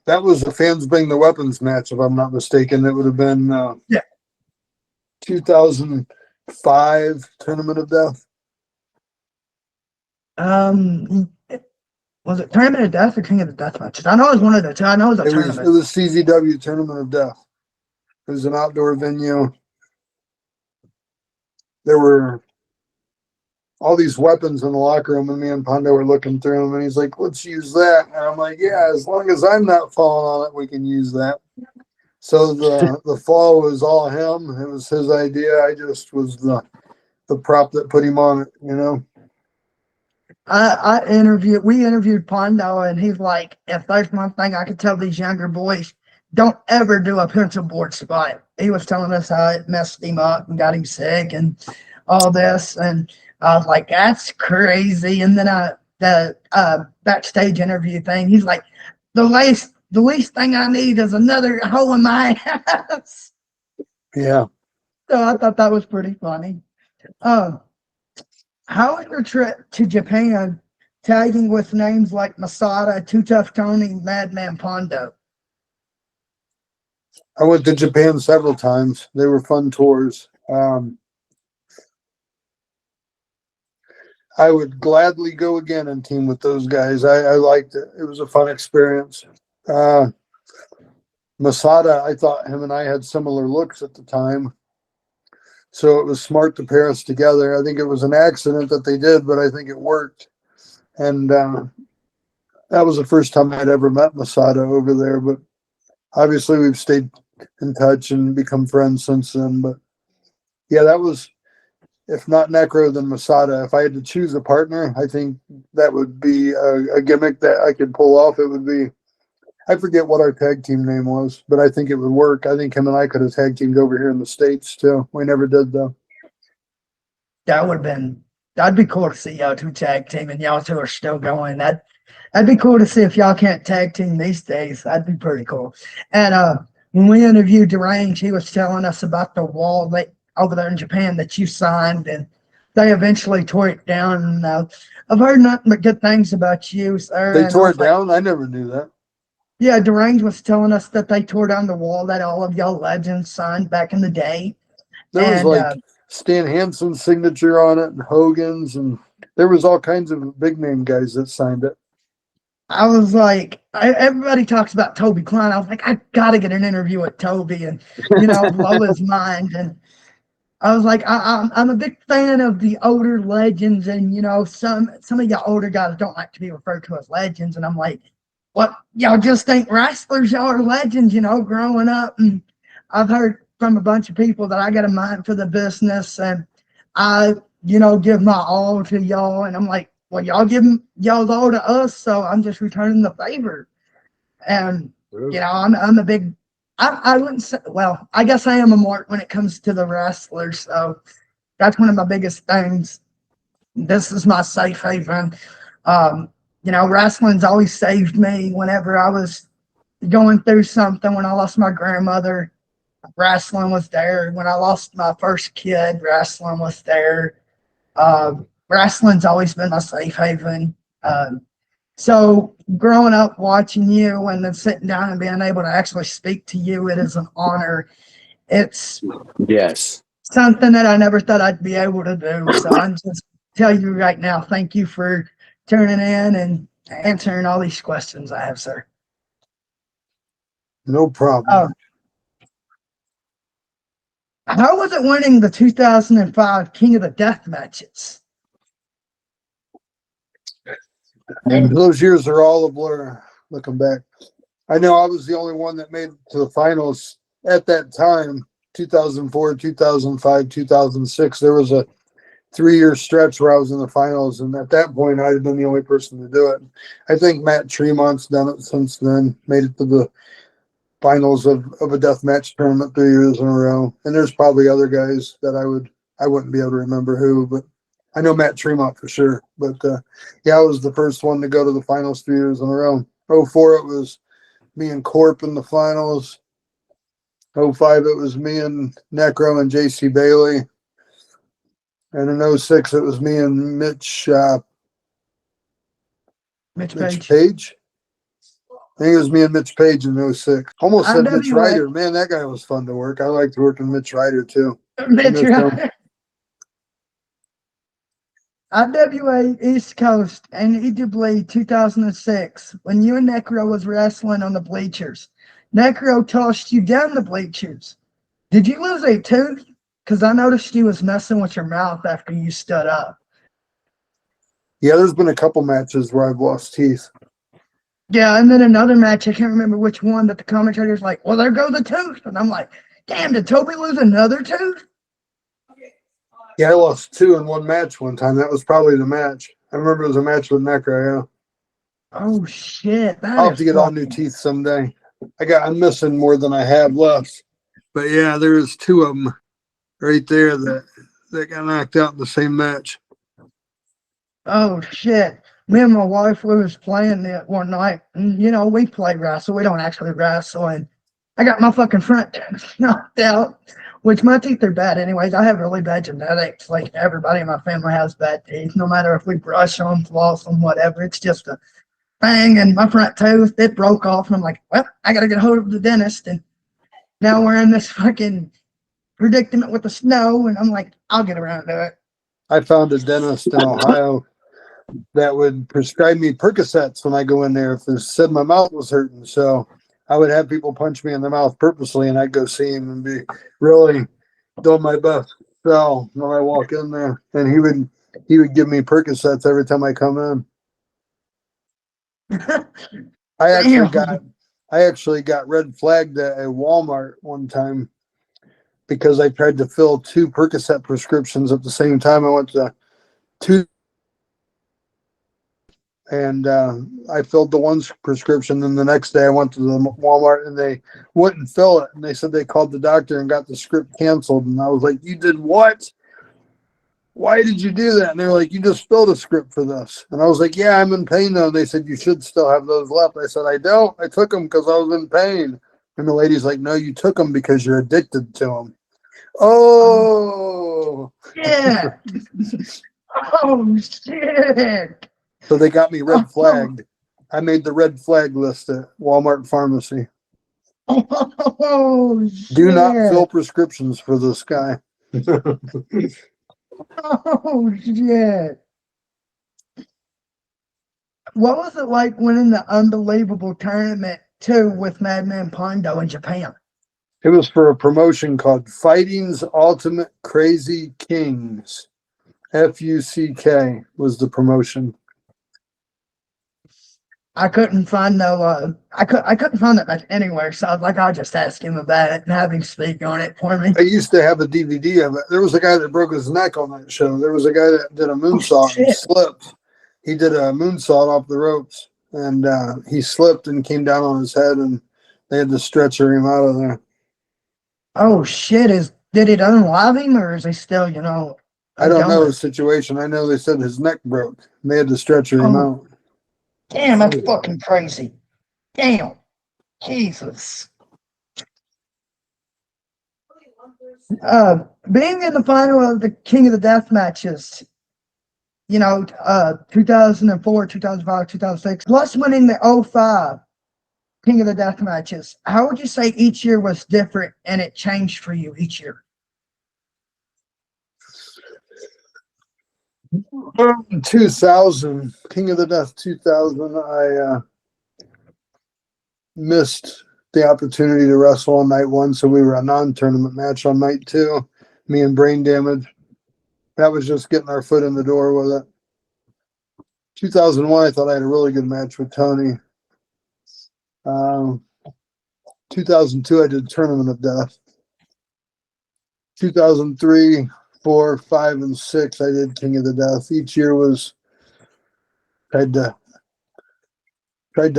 that was the fans bring the weapons match, if I'm not mistaken. It would have been Yeah. 2005 Tournament of Death. Was it Tournament of Death or King of the Death matches? I know it was one of the two. I know it was a It tournament. was CZW Tournament of Death. It was an outdoor venue. There were all these weapons in the locker room, and me and Pondo were looking through them, and he's like, "Let's use that." And I'm like, "Yeah, as long as I'm not falling on it, we can use that." So the fall was all him. It was his idea. I just was the prop that put him on it, you know. We interviewed Pondo, and he's like, if there's one thing I could tell these younger boys, don't ever do a pencil board spot. He was telling us how it messed him up and got him sick and all this. And I was like, that's crazy. And then the backstage interview thing, he's like, the least thing I need is another hole in my ass. Yeah. So I thought that was pretty funny. Um, How was your trip to Japan, tagging with names like Masada, Too Tough Tony, Madman Pondo? I went to Japan several times. They were fun tours. I would gladly go again and team with those guys. I liked it. It was a fun experience. Masada, I thought him and I had similar looks at the time. So it was smart to pair us together. I think it was an accident that they did, but I think it worked. And that was the first time I'd ever met Masada over there. But obviously, we've stayed in touch and become friends since then. But yeah, that was, if not Necro, then Masada. If I had to choose a partner, I think that would be a gimmick that I could pull off. It would be, I forget what our tag team name was, but I think it would work. I think him and I could have tag teamed over here in the States too. We never did though. That'd be cool to see y'all two tag team and y'all two are still going. That'd be cool to see if y'all can't tag team these days. That'd be pretty cool. And when we interviewed Derange, he was telling us about the wall that over there in Japan that you signed, and they eventually tore it down. And I've heard nothing but good things about you, sir. They And tore it down. I never knew that. yeah, Derange was telling us that they tore down the wall that all of y'all legends signed back in the day. There was And like Stan Hansen's signature on it and Hogan's, and there was all kinds of big name guys that signed it. I was like, everybody talks about Toby Klein. I was like, I gotta get an interview with Toby and blow his mind. And I was like, I'm a big fan of the older legends, and some of y'all older guys don't like to be referred to as legends. And I'm like, what? Y'all just ain't wrestlers. Y'all are legends. Growing up, and I've heard from a bunch of people that I got a mind for the business, and I give my all to y'all. And I'm like, well, y'all give y'all's all to us, so I'm just returning the favor. And I'm a big. I wouldn't say. Well, I guess I am a mark when it comes to the wrestlers. So that's one of my biggest things. This is my safe haven. Wrestling's always saved me whenever I was going through something. When I lost my grandmother, wrestling was there. When I lost my first kid, wrestling was there. Wrestling's always been my safe haven. So growing up watching you and then sitting down and being able to actually speak to you, it is an honor. It's Yes. something that I never thought I'd be able to do. So I'm just tell you right now, thank you for tuning in and answering all these questions I have, sir. No problem. Oh, how was it winning the 2005 King of the Death matches? And those years are all a blur looking back. I know I was the only one that made it to the finals at that time, 2004, 2005, 2006. There was a 3-year stretch where I was in the finals, and at that point, I'd have been the only person to do it. I think Matt Tremont's done it since then, made it to the finals of a deathmatch tournament 3 years in a row. And there's probably other guys that I wouldn't be able to remember who, but I know Matt Tremont for sure. But yeah, I was the first one to go to the finals 3 years in a row. 04, it was me and Corp in the finals. 05, it was me and Necro and JC Bailey. And in 06, it was me and Mitch Mitch Page. I think it was me and Mitch Page in 06. Almost said Mitch IWA. Ryder. Man, that guy was fun to work. I liked working Mitch Ryder too. Mitch Ryder. IWA East Coast and Egypt 2006, when you and Necro was wrestling on the bleachers. Necro tossed you down the bleachers. Did you lose a tooth? Because I noticed you was messing with your mouth after you stood up. Yeah, there's been a couple matches where I've lost teeth. Yeah, and then another match, I can't remember which one, that the commentator's like, well, there goes the tooth. And I'm like, damn, did Toby lose another tooth? Yeah, I lost 2 in one match one time. That was probably the match. I remember it was a match with Necro, yeah. Oh, shit. I'll have to get all new teeth someday. I'm missing more than I have left. But yeah, there's 2 of them right there that got knocked out in the same match. Oh, shit. Me and my wife, we was playing it one night. And, we play wrestle. We don't actually wrestle. And I got my fucking front tooth knocked out, which my teeth are bad anyways. I have really bad genetics. Like everybody in my family has bad teeth. No matter if we brush them, floss them, whatever. It's just a thing. And my front tooth, it broke off. And I'm like, well, I got to get a hold of the dentist. And now we're in this fucking predicament with the snow. And I'm like, I'll get around to it. I found a dentist in Ohio that would prescribe me Percocets when I go in there if they said my mouth was hurting. So I would have people punch me in the mouth purposely, and I'd go see him and be really doing my best. So when I walk in there, and he would give me Percocets every time I come in. I actually got red flagged at a Walmart one time because I tried to fill 2 Percocet prescriptions at the same time. I went to 2 and I filled the one prescription. Then the next day I went to the Walmart and they wouldn't fill it. And they said they called the doctor and got the script canceled. And I was like, you did what? Why did you do that? And they're like, you just filled a script for this. And I was like, yeah, I'm in pain though. They said, you should still have those left. I said, I don't. I took them because I was in pain. And the lady's like, no, you took them because you're addicted to them. Oh. Yeah. Oh, shit. So they got me red flagged. I made the red flag list at Walmart Pharmacy. Oh, shit. Do not fill prescriptions for this guy. Oh, shit. What was it like winning the unbelievable tournament, too, with Madman Pondo in Japan? It was for a promotion called Fighting's Ultimate Crazy Kings. FUCK was the promotion. I couldn't find I couldn't find that match anywhere, so I was like, I'll just ask him about it and have him speak on it for me. I used to have a DVD of it. There was a guy that broke his neck on that show. There was a guy that did a moonsault and slipped. He did a moonsault off the ropes, and he slipped and came down on his head, and they had to stretcher him out of there. Oh, shit. Did it unalive him, or is he still, I don't know the situation. I know they said his neck broke, and they had to stretcher him out. Damn, that's fucking crazy. Damn. Jesus. Being in the final of the King of the Death matches, 2004, 2005, 2006, plus winning the '05 King of the Death matches. How would you say each year was different and it changed for you each year? 2000, King of the Death 2000, I missed the opportunity to wrestle on night one, so we were a non-tournament match on night two, me and Brain Damage. That was just getting our foot in the door with it. 2001, I thought I had a really good match with Tony. 2002, I did Tournament of Death. 2003, 4, 5, and 6, I did King of the Death. Each year was tried to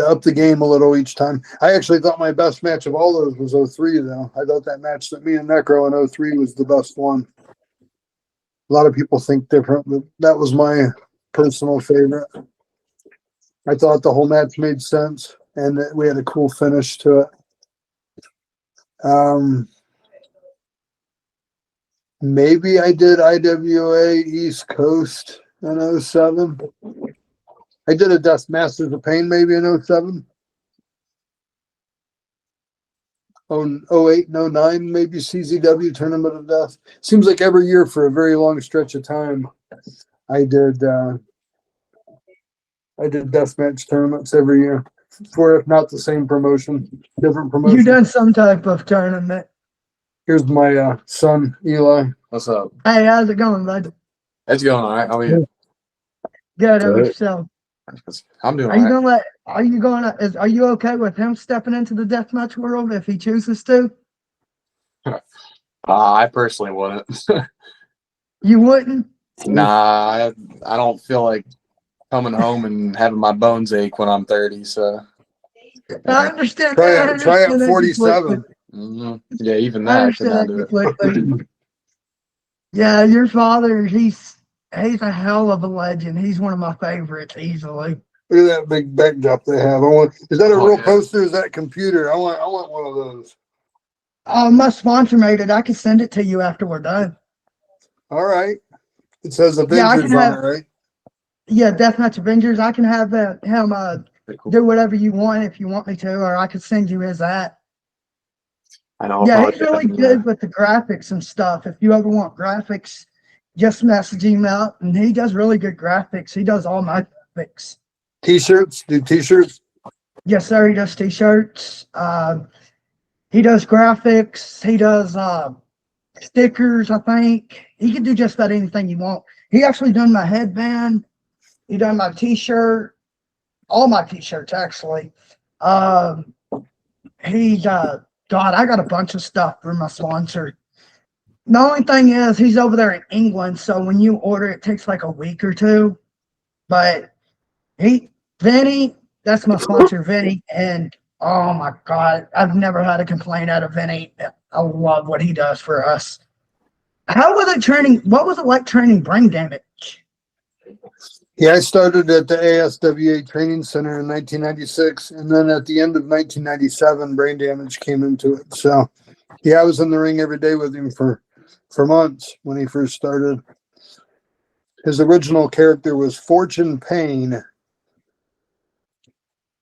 up the game a little each time. I actually thought my best match of all those was '03, though. I thought that match that me and Necro in '03 was the best one. A lot of people think different, but that was my personal favorite. I thought the whole match made sense, and that we had a cool finish to it. Maybe I did IWA East Coast in '07. I did a Death Masters of Pain maybe in '07. '08 and '09, maybe CZW Tournament of Death. Seems like every year for a very long stretch of time, I did deathmatch tournaments every year, for if not the same promotion, different promotion. You done some type of tournament. Here's my son, Eli. What's up? Hey, how's it going, bud? It's going all right. How are you? Good. Good. So, I'm doing are you all right. are you okay with him stepping into the deathmatch world if he chooses to? I personally wouldn't. You wouldn't? Nah, I don't feel like coming home and having my bones ache when I'm 30. So I understand. Try that. I at understand that 47. yeah, even I that I could understand not that do it. completely. Yeah, your father, he's a hell of a legend. He's one of my favorites easily. Look at that big backdrop they have. Is that a Oh, real yeah. poster? Or is that a computer? I want one of those. My sponsor made it. I can send it to you after we're done. All right. It says Yeah, I Avengers can on have. it, right? Yeah, Deathmatch Avengers. I can have him Pretty cool. do whatever you want if you want me to, or I could send you his at. I know. I'll Yeah, probably he's really get good with the graphics and stuff. If you ever want graphics, just message him out, and he does really good graphics. He does all my graphics. T-shirts? Do T-shirts? Yes, sir. He does T-shirts. He does graphics. He does stickers. I think he can do just about anything you want. He actually done my headband. He done my T-shirt. All my T-shirts actually. He God, I got a bunch of stuff for my sponsor. The only thing is he's over there in England, so when you order it takes like a week or two. But Vinny, that's my sponsor, Vinny, and oh my God, I've never had a complaint out of Vinny. I love what he does for us. How was it training? What was it like training brain damage? Yeah, I started at the ASWA Training Center in 1996, and then at the end of 1997, Brain Damage came into it. So, yeah, I was in the ring every day with him for months when he first started. His original character was Fortune Pain.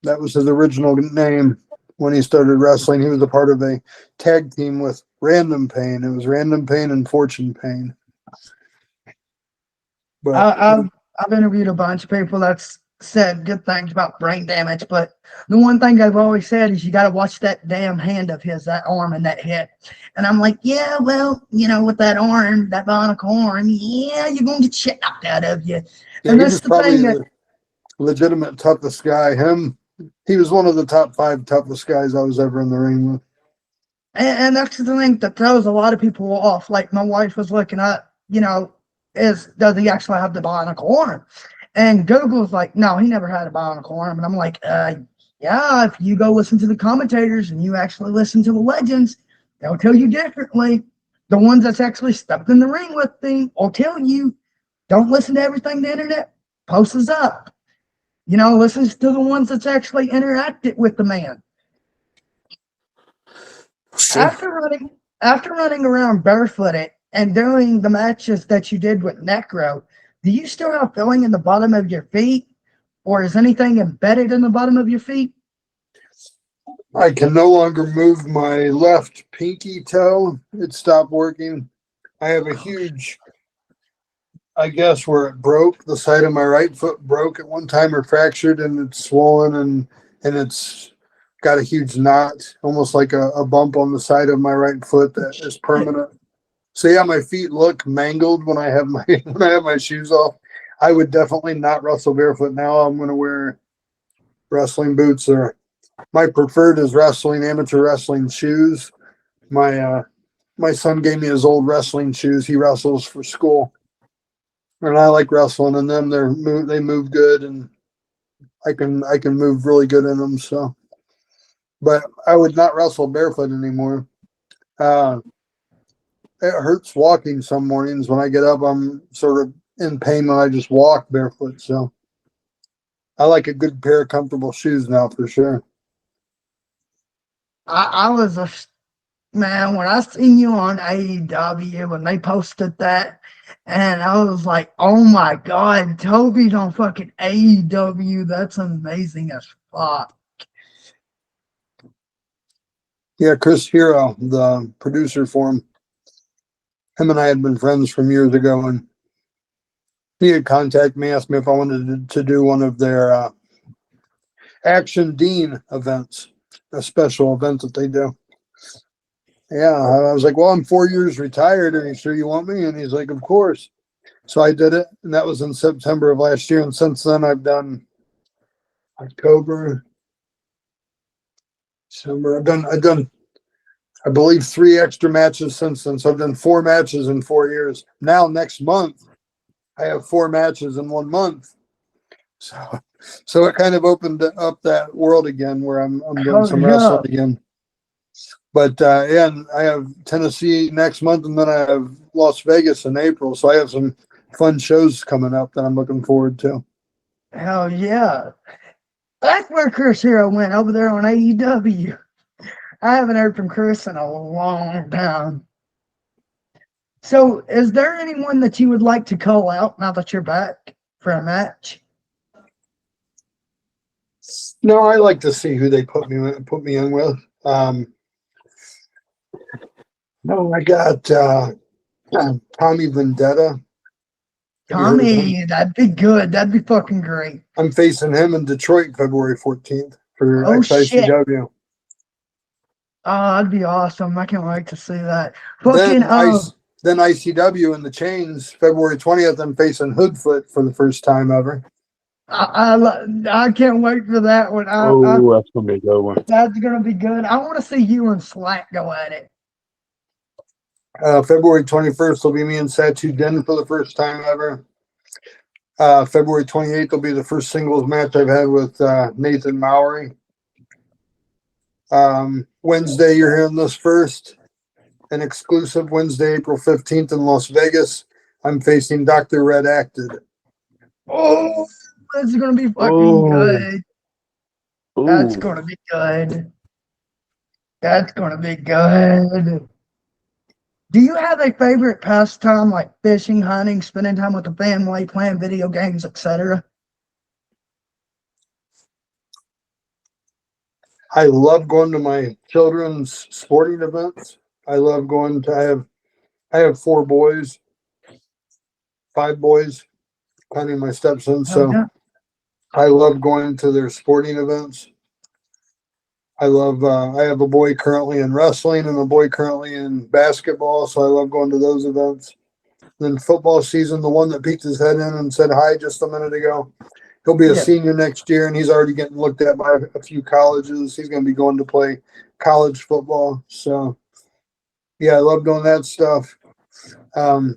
That was his original name when he started wrestling. He was a part of a tag team with Random Pain. It was Random Pain and Fortune Pain. But I've interviewed a bunch of people that's said good things about brain damage, but the one thing I've always said is you got to watch that damn hand of his, that arm and that hip. And I'm like, yeah, well, with that arm, that bionic arm, yeah, you're going to get shit knocked out of you. yeah, And he that's was the probably thing that, the legitimate toughest guy. He was one of the top 5 toughest guys I was ever in the ring with. and that's the thing that throws a lot of people off. Like my wife was looking at, does he actually have the bionic arm? And Google's like, no, he never had a bionic arm. And I'm like, yeah, if you go listen to the commentators and you actually listen to the legends, they'll tell you differently. The ones that's actually stepped in the ring with me will tell you, don't listen to everything the internet posts up. Listen to the ones that's actually interacted with the man. Sure. After running around barefooted and doing the matches that you did with Necro, Do you still have filling in the bottom of your feet, or is anything embedded in the bottom of your feet? I can no longer move my left pinky toe. It stopped working. I have a huge, I guess where it broke, the side of my right foot broke at one time or fractured, and it's swollen and it's got a huge knot, almost like a bump on the side of my right foot that is permanent. So yeah, my feet look mangled when I have my when I have my shoes off. I would definitely not wrestle barefoot now. I'm going to wear wrestling boots, or my preferred is amateur wrestling shoes. My son gave me his old wrestling shoes. He wrestles for school, and I like wrestling in them. They move good, and I can move really good in them. So, but I would not wrestle barefoot anymore. It hurts walking some mornings. When I get up, I'm sort of in pain when I just walk barefoot. So I like a good pair of comfortable shoes now for sure. I was a man when I seen you on AEW when they posted that, and I was like, oh my god, Toby's on fucking AEW. That's amazing as fuck. Yeah, Chris Hero, the producer for him and I had been friends from years ago, and he had contacted me, asked me if I wanted to do one of their Action Dean events, a special event that they do. Yeah, I was like, well, I'm 4 years retired. Are you sure you want me? And he's like, of course. So I did it, and that was in September of last year. And since then, I've done October, December. I've done, I believe, 3 extra matches since then. So I've done 4 matches in 4 years. Now, next month, I have 4 matches in 1 month. So it kind of opened up that world again, where I'm doing some wrestling again. But yeah, and I have Tennessee next month, and then I have Las Vegas in April. So I have some fun shows coming up that I'm looking forward to. Hell yeah. That's where Chris Hero went, over there on AEW. I haven't heard from Chris in a long time. So is there anyone that you would like to call out now that you're back for a match? No, I like to see who they put me in with. No, I got Tommy Vendetta. Tommy, that'd be good. That'd be fucking great. I'm facing him in Detroit February 14th for Shit. XICW. Oh, that'd be awesome. I can't wait to see that. Fucking Then ICW in the Chains February 20th. I'm facing Hoodfoot for the first time ever. I can't wait for that one. That's gonna be a good one. That's gonna be good. I want to see you and Slack go at it. February 21st will be me and Satu Den for the first time ever. February 28th will be the first singles match I've had with Nathan Mowry. Wednesday, you're hearing this first. An exclusive Wednesday, April 15th in Las Vegas. I'm facing Dr. Red Acted. Oh, that's gonna be fucking good. That's gonna be good. That's gonna be good. Do you have a favorite pastime like fishing, hunting, spending time with the family, playing video games, etc.? I love going to my children's sporting events. I love going to. I have 4 boys, 5 boys, counting my stepson. So I love going to their sporting events. I love. I have a boy currently in wrestling and a boy currently in basketball. So I love going to those events. Then football season, the one that peeked his head in and said hi just a minute ago. He'll be a senior next year, and he's already getting looked at by a few colleges. He's going to be going to play college football. So, yeah, I love doing that stuff. One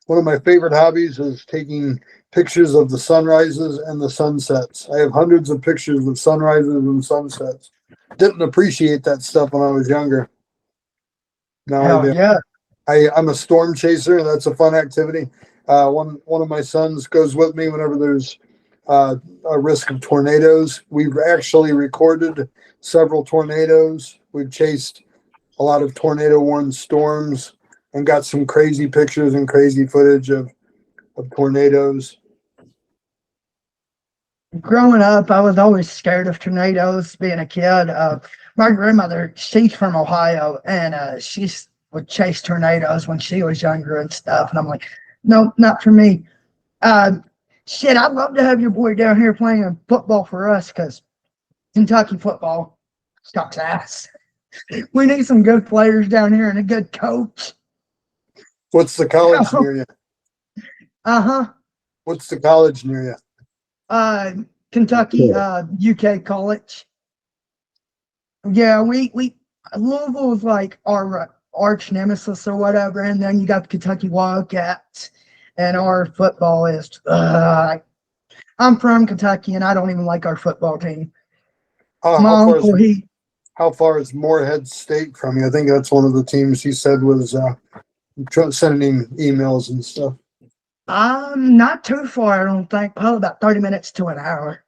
of my favorite hobbies is taking pictures of the sunrises and the sunsets. I have hundreds of pictures of sunrises and sunsets. Didn't appreciate that stuff when I was younger. Now I do. Yeah. I'm a storm chaser, and that's a fun activity. One of my sons goes with me whenever there's a risk of tornadoes. We've actually recorded several tornadoes. We've chased a lot of tornado-warned storms and got some crazy pictures and crazy footage of of tornadoes? Growing up, I was always scared of tornadoes. Being a kid, my grandmother, she's from Ohio, and she would chase tornadoes when she was younger and stuff. And I'm like, no, not for me. Uh, Shit, I'd love to have your boy down here playing football for us because Kentucky football sucks ass. We need some good players down here and a good coach. What's the college near you? Uh-huh. What's the college near you? Kentucky, UK college. Yeah, we Louisville is like our arch nemesis or whatever, and then you got the Kentucky Wildcats, and our football is. I'm from Kentucky, and I don't even like our football team. My uncle, how far is Morehead State from you? I think that's one of the teams he said was sending emails and stuff. Not too far, I don't think. Probably about 30 minutes to an hour.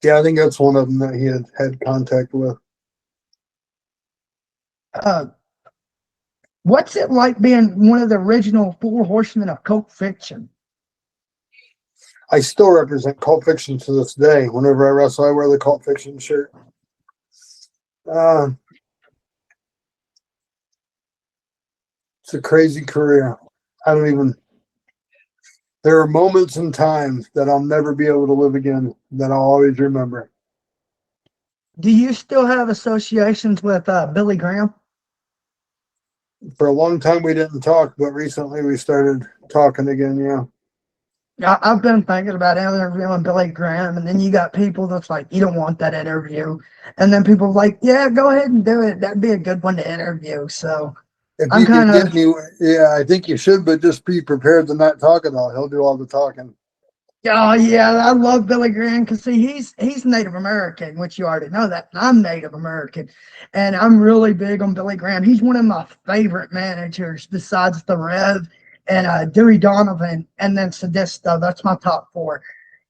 Yeah, I think that's one of them that he had contact with. What's it like being one of the original four horsemen of cult fiction? I still represent cult fiction to this day. Whenever I wrestle, I wear the cult fiction shirt. It's a crazy career. There are moments in time that I'll never be able to live again that I'll always remember. Do you still have associations with Billy Graham? For a long time we didn't talk, but recently we started talking again, yeah. I've been thinking about interviewing Billy Graham, and then you got people that's like, you don't want that interview. And then people are like, yeah, go ahead and do it. That'd be a good one to interview. So if you can get me, yeah, I think you should, but just be prepared to not talk at all. He'll do all the talking. Oh yeah, I love Billy Graham because see, he's Native American, which you already know that. I'm Native American, and I'm really big on Billy Graham. He's one of my favorite managers besides the Rev and Dewey Donovan, and then Sadisto. That's my top four.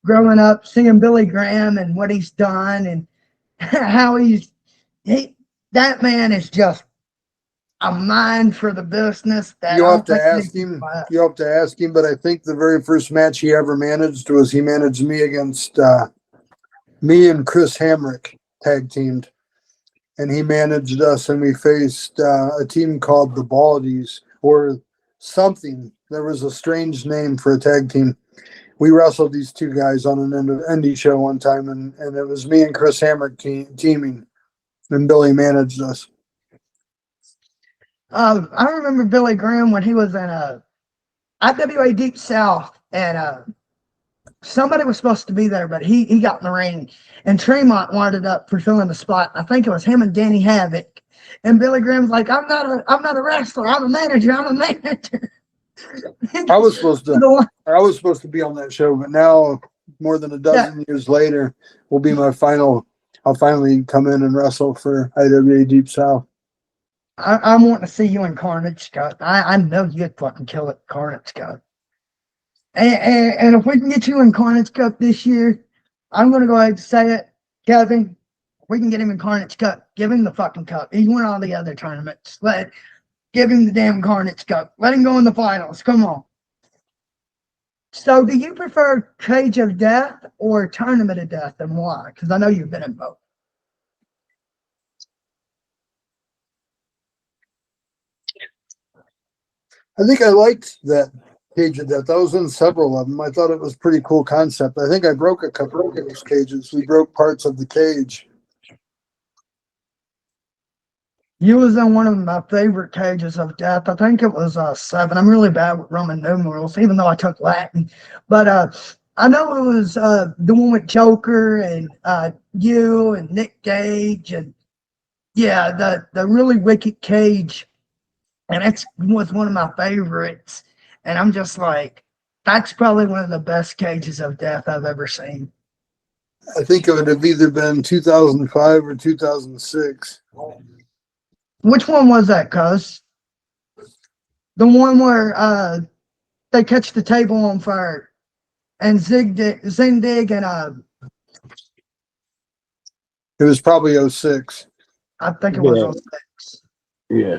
Growing up, seeing Billy Graham and what he's done and how that man is just a mind for the business. That you have to ask him. You have to ask him. But I think the very first match he ever managed was he managed me against me and Chris Hamrick tag teamed, and he managed us, and we faced a team called the Baldies or something. There was a strange name for a tag team. We wrestled these two guys on an indie show one time, and it was me and Chris Hamrick teaming, and Billy managed us. I remember Billy Graham when he was in IWA Deep South, and somebody was supposed to be there, but he got in the ring, and Tremont wanted up for filling the spot. I think it was him and Danny Havoc, and Billy Graham's like, I'm not a wrestler. I'm a manager. I'm a manager. I was supposed to be on that show, but now more than a dozen years later will be my final. I'll finally come in and wrestle for IWA Deep South. I'm wanting to see you in Carnage Cup. I know you'd fucking kill it, Carnage Cup. And if we can get you in Carnage Cup this year, I'm going to go ahead and say it, Kevin. We can get him in Carnage Cup. Give him the fucking cup. He won all the other tournaments. Give him the damn Carnage Cup. Let him go in the finals. Come on. So, do you prefer Cage of Death or Tournament of Death, and why? Because I know you've been in both. I think I liked that Cage of Death. I was in several of them. I thought it was a pretty cool concept. I think I broke a couple of those cages. We broke parts of the cage. You was in one of my favorite Cages of Death. I think it was 7. I'm really bad with Roman numerals, even though I took Latin. But I know it was the one with Joker and you and Nick Gage, and yeah, the really wicked cage. And it was one of my favorites. And I'm just like, that's probably one of the best Cages of Death I've ever seen. I think it would have either been 2005 or 2006. Which one was that, cuz? The one where they catch the table on fire and Zindig and it was probably 06. I think it was 06. Yeah.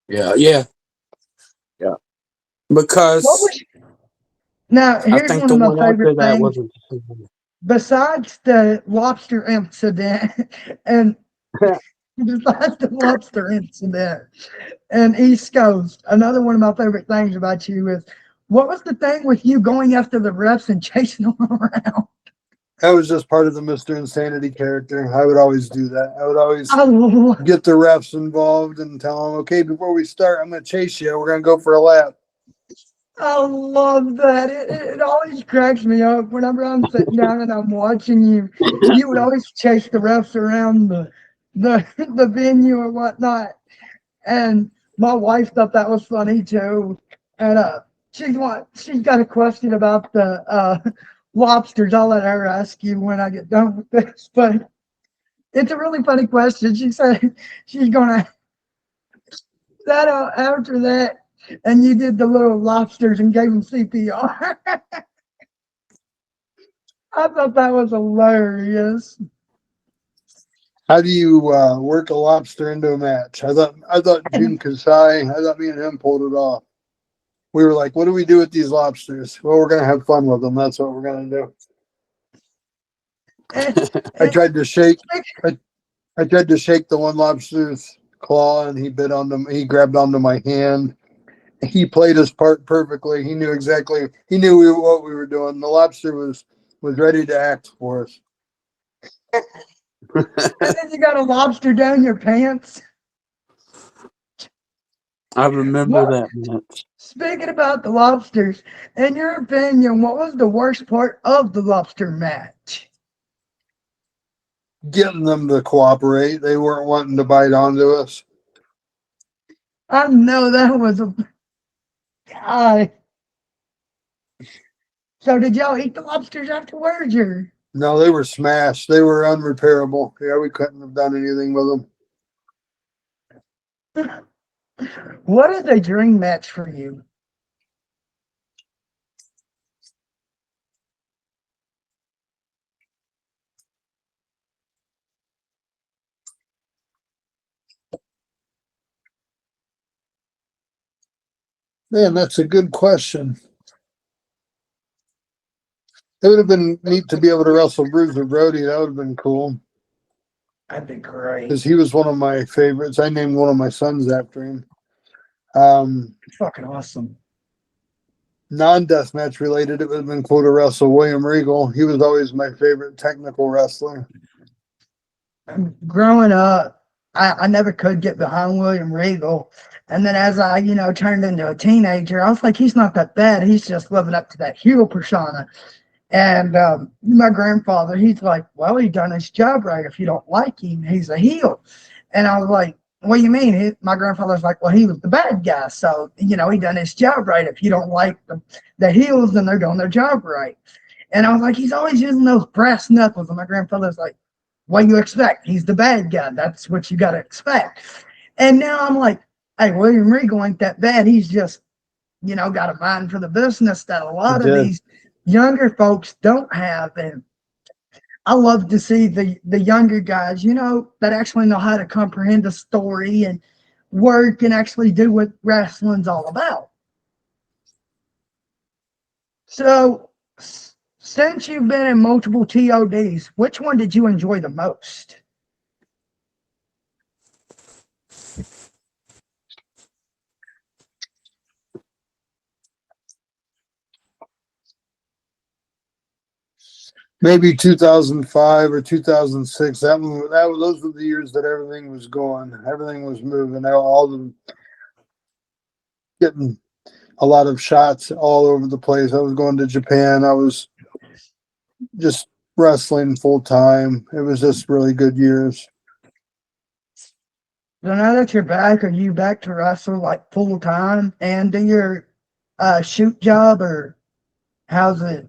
Yeah. What because was now? I Here's think one the of my one favorite after that things. wasn't. Besides the lobster incident, and besides the lobster incident and East Coast, another one of my favorite things about you is what was the thing with you going after the refs and chasing them around? That was just part of the Mr. Insanity character. I would always do that. I would always I, lo- get the refs involved and tell them, okay, before we start, I'm going to chase you. We're going to go for a lap. I love that. It always cracks me up whenever I'm sitting down and I'm watching you. You would always chase the refs around the venue or whatnot. And my wife thought that was funny too. And she's got a question about the lobsters. I'll let her ask you when I get done with this. But it's a really funny question. She said she's gonna that after that, and you did the little lobsters and gave them CPR. I thought that was hilarious. How do you work a lobster into a match? I thought June Kasai, I thought me and him pulled it off. We were like, what do we do with these lobsters? Well, we're going to have fun with them. That's what we're going to do. I tried to shake. I tried to shake the one lobster's claw, and he bit on them. He grabbed onto my hand. He played his part perfectly. He knew exactly. He knew what we were doing. The lobster was ready to act for us. And then you got a lobster down your pants. I remember What? that match. Speaking about the lobsters, in your opinion, what was the worst part of the lobster match? Getting them to cooperate. They weren't wanting to bite onto us. I know that was a guy. So did y'all eat the lobsters afterwards, or No, they were smashed. They were unrepairable. Yeah, we couldn't have done anything with them. what is a dream match for you? Man, that's a good question. It would have been neat to be able to wrestle Bruiser Brody. That would have been cool That'd be great. because he was one of my favorites. I named one of my sons after him. Um, Fucking awesome. Non-deathmatch related, it would have been cool to wrestle William Regal. He was always my favorite technical wrestler. Growing up, I never could get behind William Regal. And then as I, turned into a teenager, I was like, he's not that bad. He's just living up to that heel persona. And my grandfather, he's like, well, he done his job right. If you don't like him, he's a heel. And I was like, what do you mean? My grandfather's like, well, he was the bad guy. So, he done his job right. If you don't like the heels, then they're doing their job right. And I was like, he's always using those brass knuckles. And my grandfather's like, what do you expect? He's the bad guy. That's what you got to expect. And now I'm like, hey, William Regal ain't that bad. He's just, got a mind for the business that a lot of these younger folks don't have. And I love to see the younger guys, that actually know how to comprehend a story and work and actually do what wrestling's all about. So, since you've been in multiple TODs, which one did you enjoy the most? Maybe 2005 or 2006. Those were the years that everything was going. Everything was moving. Getting a lot of shots all over the place. I was going to Japan. I was just wrestling full time. It was just really good years. So now that you're back, are you back to wrestle like full time and do your shoot job, or how's it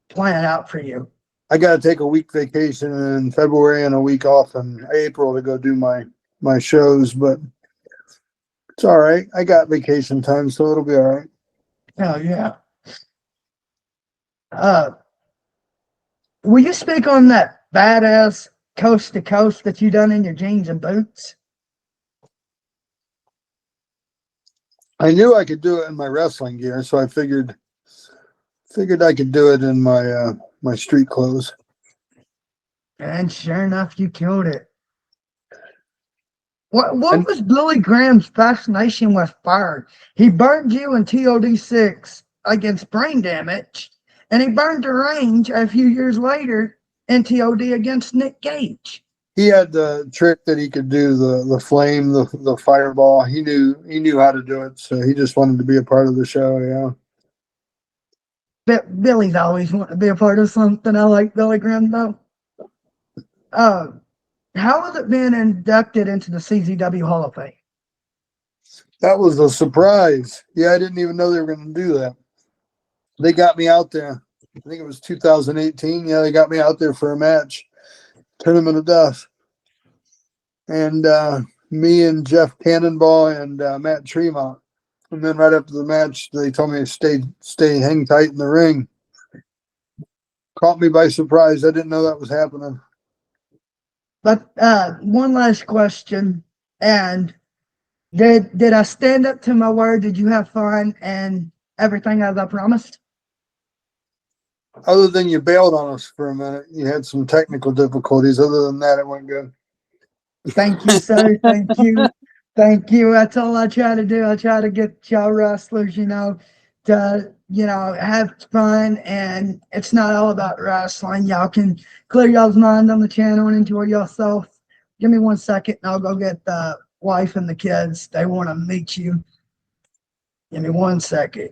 playing out for you? I got to take a week vacation in February and a week off in April to go do my shows, but it's all right. I got vacation time, so it'll be all right. Hell yeah. Will you speak on that badass coast to coast that you done in your jeans and boots? I knew I could do it in my wrestling gear, so I figured I could do it in my my street clothes. And sure enough, you killed it. What And was Billy Graham's fascination with fire? He burned you in TOD6 against brain damage, and he burned the range a few years later in TOD against Nick Gage. he had the trick that he could do the flame, the fireball. He knew how to do it, so he just wanted to be a part of the show. Yeah. But Billy's always wanted to be a part of something. I like Billy Graham though. How has it been inducted into the CZW Hall of Fame? That was a surprise. Yeah, I didn't even know they were going to do that. They got me out there. I think it was 2018. Yeah, they got me out there for a match, Tournament of Death. And me and Jeff Cannonball and Matt Tremont. And then right after the match, they told me to stay hang tight in the ring. Caught me by surprise. I didn't know that was happening. But one last question. And did I stand up to my word? Did you have fun and everything as I promised? Other than you bailed on us for a minute, you had some technical difficulties. Other than that, it went good. Thank you, sir. Thank you. Thank you. That's all I try to do. I try to get y'all wrestlers, to, have fun. And it's not all about wrestling. Y'all can clear y'all's mind on the channel and enjoy yourself. Give me 1 second and I'll go get the wife and the kids. They want to meet you. Give me 1 second.